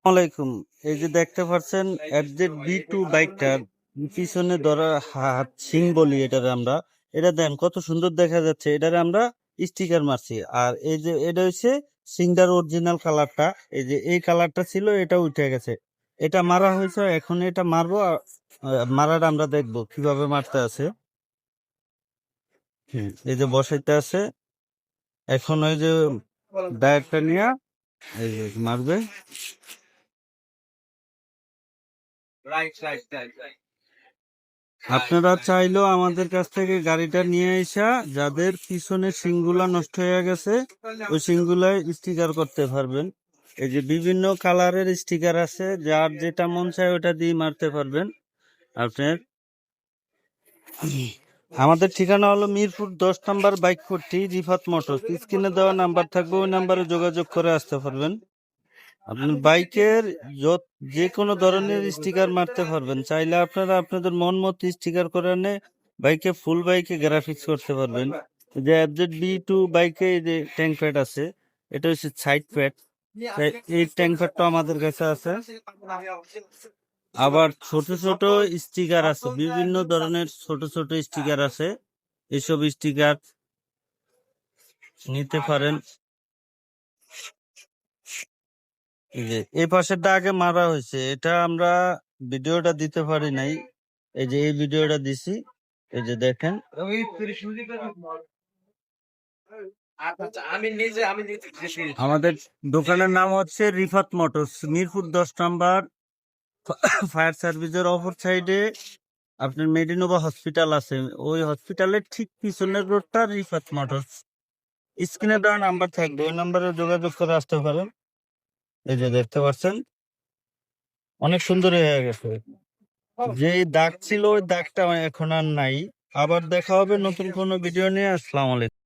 আলাইকুম। এই যে দেখতে পাচ্ছেন FZ-B2 বাইকটার পিছনে ধরা হাত সিং বলি এটারে আমরা। এটা দেন কত সুন্দর দেখা যাচ্ছে, এটারে আমরা স্টিকার মারছি। আর এই যে এটা হচ্ছে সিংটার অরিজিনাল কালারটা, এই যে এই কালারটা ছিল, এটা উঠে গেছে, এটা মারা হয়েছে। এখন এটা মারবো, মারাটা আমরা দেখবো কিভাবে মারতে আছে। এই যে বসাইতে আছে, এখন ওই যে ডায়ারটা নিয়ে এই যে মারবে। আপনারা চাইলেও আমাদের কাছ থেকে গাড়িটা নিয়ে এসা যাদের পিছনের সিংগুলা নষ্ট হয়ে গেছে ওই সিংগুলাই স্টিকার করতে পারবেন। এই যে বিভিন্ন কালারের স্টিকার আছে, যার যেটা মন চায় ওটা দিয়ে মারতে পারবেন আপনার। আমাদের ঠিকানা হলো মিরপুর 10 নম্বর বাইক পট্টি, রিফাত মোটরস। স্ক্রিনে দেওয়া নাম্বার থাকবে, ওই নাম্বারে যোগাযোগ করে আসতে পারবেন। আপনার বাইকের যে কোনো ধরনের স্টিকার মারতে পারবেন। চাইলে আপনারা আপনাদের মন মতো স্টিকার করে এনে বাইকে, ফুল বাইকে গ্রাফিক্স করতে পারবেন। যে FZ-B2 বাইকে যে ট্যাঙ্ক প্যাড আছে, এটা হচ্ছে সাইড প্যাড। এই ট্যাঙ্ক প্যাডটা আমাদের কাছে আছে। আবার ছোট ছোট স্টিকার আছে, বিভিন্ন ধরনের ছোট ছোট স্টিকার আছে, এসব স্টিকার নিতে পারেন। এই যে এই পাশেরটা আগে মারা হয়েছে, এটা আমরা ভিডিওটা দিতে পারি নাই। এই যে এই ভিডিওটা দিছি, এই যে দেখেন। আমাদের দোকানের নাম হচ্ছে রিফাত মোটরস, মিরপুর 10 নম্বর ফায়ার সার্ভিসের অপর সাইডে আপনার মেডিনোভা হসপিটাল আছে, ওই হসপিটালের ঠিক পিছনের রোডটা রিফাত মোটরস। স্ক্রিনে দেওয়া নাম্বার থাকবে, ওই নাম্বারে যোগাযোগ করে আসতে পারেন। এই যে দেখতে পাচ্ছেন অনেক সুন্দর হয়ে গেছে। যে দাগ ছিল ওই দাগটা এখন আর নাই। আবার দেখা হবে নতুন কোনো ভিডিও নিয়ে। আসসালামু আলাইকুম।